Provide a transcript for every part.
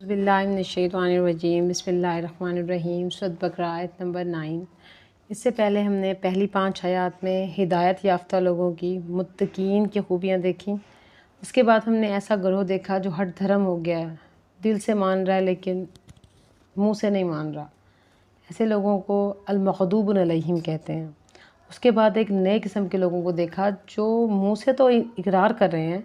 बिस्मिल्लाहिर्रहमानिर्रहीम बिस्मिल्लाहिर्रहमानिर्रहीम सूरह बकरा आयत नंबर 9। इससे पहले हमने पहली 5 आयत में हिदायत याफ्ता लोगों की मुत्तकीन की खूबियाँ देखी। उसके बाद हमने ऐसा गिरोह देखा जो हठ धर्म हो गया है, दिल से मान रहा है लेकिन मुंह से नहीं मान रहा। ऐसे लोगों को अल-मग़दूब अलैहिम कहते हैं। उसके बाद एक नए किस्म के लोगों को देखा जो मुंह से तो इकरार कर रहे हैं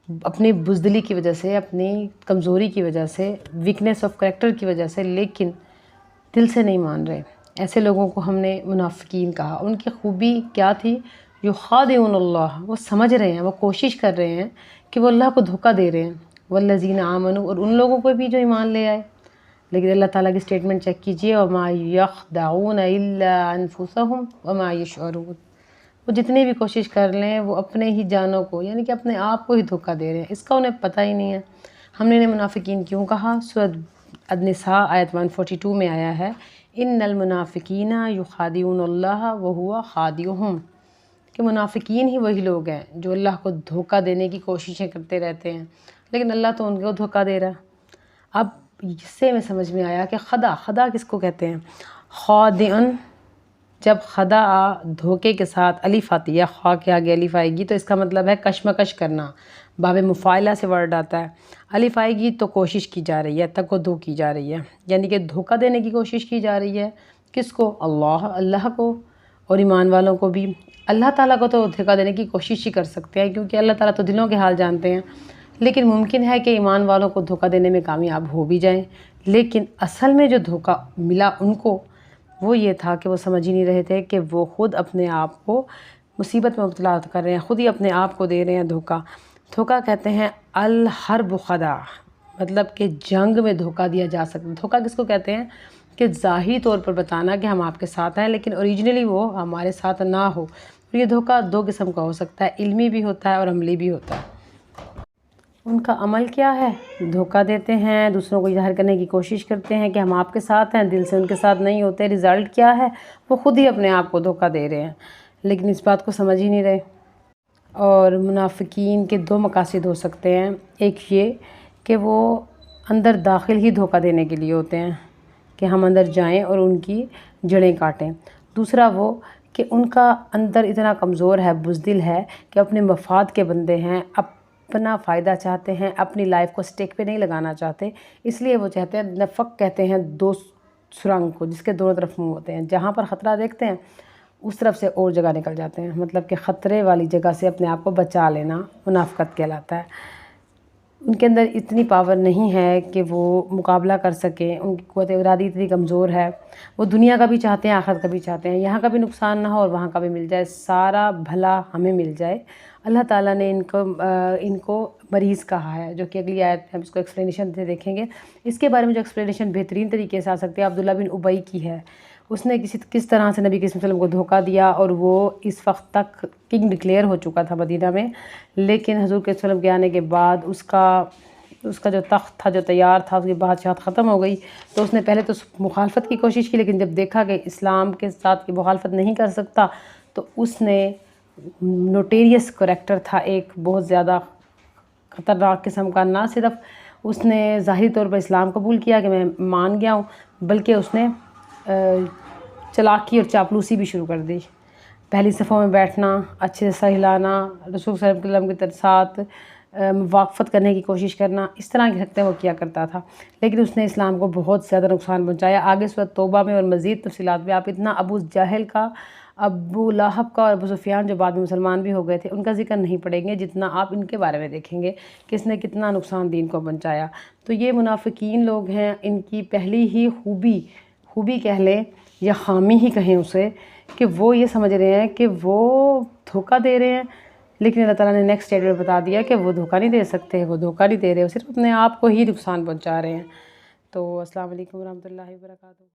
अपनी बुज़दिली की वजह से, अपनी कमज़ोरी की वजह से, वीकनेस ऑफ कैरेक्टर की वजह से, लेकिन दिल से नहीं मान रहे। ऐसे लोगों को हमने मुनाफ़िकीन कहा। उनकी खूबी क्या थी? युख़ादिऊनल्लाह, वो समझ रहे हैं, वो कोशिश कर रहे हैं कि वो अल्लाह को धोखा दे रहे हैं। वल्लज़ीना आमनू, और उन लोगों को भी जो ईमान ले आए। लेकिन अल्लाह ताला की स्टेटमेंट चेक कीजिए, वमा यख़दऊन इल्ला अनफुसहुम वमा यशऊरून। वो जितनी भी कोशिश कर लें वो अपने ही जानों को यानी कि अपने आप को ही धोखा दे रहे हैं, इसका उन्हें पता ही नहीं है। हमने इन्हें मुनाफिकीन क्यों कहा? सूरह अन-निसा आयत 142 में आया है, इन्नल मुनाफिकीना युखादिऊनल्लाह व हुवा खादिउहुम, कि मुनाफिकीन ही वही लोग हैं जो अल्लाह को धोखा देने की कोशिशें करते रहते हैं, लेकिन अल्लाह तो उनको धोखा दे रहा है। अब इससे हमें समझ में आया कि खदा किसको कहते हैं? खादिउन, जब खदा धोखे के साथ अलिफ आती है, खा के आगे अलिफ आएगी तो इसका मतलब है कशमकश करना। बाब मुफ़ाइला से वर्ड आता है। अलिफ आएगी तो कोशिश की जा रही है, तकद्दु की जा रही है, यानी कि धोखा देने की कोशिश की जा रही है। किसको? अल्लाह को, और ईमान वालों को भी। अल्लाह ताला को तो धोखा देने की कोशिश ही कर सकते हैं, क्योंकि अल्लाह ताला तो दिलों के हाल जानते हैं। लेकिन मुमकिन है कि ईमान वालों को धोखा देने में कामयाब हो भी जाएं। लेकिन असल में जो धोखा मिला उनको, वो ये था कि वो समझ ही नहीं रहे थे कि वो ख़ुद अपने आप को मुसीबत में मुब्तला कर रहे हैं, ख़ुद ही अपने आप को दे रहे हैं धोखा। धोखा कहते हैं अल हर्ब खदा, मतलब कि जंग में धोखा दिया जा सकता है। धोखा किसको कहते हैं? कि ज़ाहिरी तौर पर बताना कि हम आपके साथ हैं, लेकिन ओरिजिनली वो हमारे साथ ना हो। और ये धोखा 2 किस्म का हो सकता है, इल्मी भी होता है और अमली भी होता है। उनका अमल क्या है? धोखा देते हैं, दूसरों को ज़ाहिर करने की कोशिश करते हैं कि हम आपके साथ हैं, दिल से उनके साथ नहीं होते। रिज़ल्ट क्या है? वो ख़ुद ही अपने आप को धोखा दे रहे हैं, लेकिन इस बात को समझ ही नहीं रहे। और मुनाफिकीन के 2 मकासद हो सकते हैं। एक ये कि वो अंदर दाखिल ही धोखा देने के लिए होते हैं कि हम अंदर जाएं और उनकी जड़ें काटें। दूसरा वो कि उनका अंदर इतना कमज़ोर है, बुज़दिल है कि अपने मफाद के बंदे हैं, अपना फ़ायदा चाहते हैं, अपनी लाइफ को स्टेक पे नहीं लगाना चाहते। इसलिए वो चाहते हैं, नफ़क कहते हैं 2 सुरंग को जिसके दोनों तरफ मुँह होते हैं। जहाँ पर ख़तरा देखते हैं उस तरफ से और जगह निकल जाते हैं, मतलब कि ख़तरे वाली जगह से अपने आप को बचा लेना मुनाफ़िक़त कहलाता है। उनके अंदर इतनी पावर नहीं है कि वो मुकाबला कर सकें, उनकी क़ुव्वत इरादी इतनी कमज़ोर है। वो दुनिया का भी चाहते हैं, आखिरत का भी चाहते हैं, यहाँ का भी नुकसान ना हो और वहाँ का भी मिल जाए, सारा भला हमें मिल जाए। अल्लाह ताला ने इनको मरीज़ कहा है, जो कि अगली आयत में हम इसको एक्सप्लेनेशन से देखेंगे। इसके बारे में जो एक्सप्लेनेशन बेहतरीन तरीके से आ सकती है अब्दुल्ला बिन उबई की है। उसने किस तरह से नबी सल्लल्लाहु अलैहि वसल्लम को धोखा दिया, और वो इस वक्त तक किंग डिक्लेयर हो चुका था मदीना में, लेकिन हज़ूर के सल्लल्लाहु अलैहि वसल्लम के आने के बाद उसका जो तख्त था, जो तैयार था, उसकी बादशाहत ख़त्म हो गई। तो उसने पहले तो मुखालफत की कोशिश की, लेकिन जब देखा कि इस्लाम के साथ की मुखालफत नहीं कर सकता, तो उसने नोटेरियस करैक्टर था, एक बहुत ज़्यादा ख़तरनाक किस्म का। ना सिर्फ उसने ज़ाहिरी तौर पर इस्लाम कबूल किया कि मैं मान गया हूँ, बल्कि उसने चालाकी और चापलूसी भी शुरू कर दी। पहली सफ़ों में बैठना, अच्छे से सर हिलाना, रसूल सल्लल्लाहु अलैहि वसल्लम के साथ मुवाफ़क़त करने की कोशिश करना, इस तरह की हरकतें वो किया करता था। लेकिन उसने इस्लाम को बहुत ज़्यादा नुकसान पहुँचाया। आगे सूरह तौबा में और मज़ीद तफ़सीलात में आप इतना अबू जहल का, अबू लहब का और अबू सुफियान जो बाद में मुसलमान भी हो गए थे, उनका ज़िक्र नहीं पड़ेंगे, जितना आप इनके बारे में देखेंगे कि इसने कितना नुकसान दीन को पहुँचाया। तो ये मुनाफिकीन लोग हैं। इनकी पहली ही खूबी कह लें या ख़ामी ही कहें उसे, कि वो ये समझ रहे हैं कि वो धोखा दे रहे हैं, लेकिन अल्लाह ताला ने नेक्स्ट स्टेटमेंट में बता दिया कि वो धोखा नहीं दे सकते, वो धोखा नहीं दे रहे, वो सिर्फ अपने आप को ही नुकसान पहुँचा रहे हैं। तो अस्सलाम वालेकुम रहमतुल्लाहि व बरकातहू।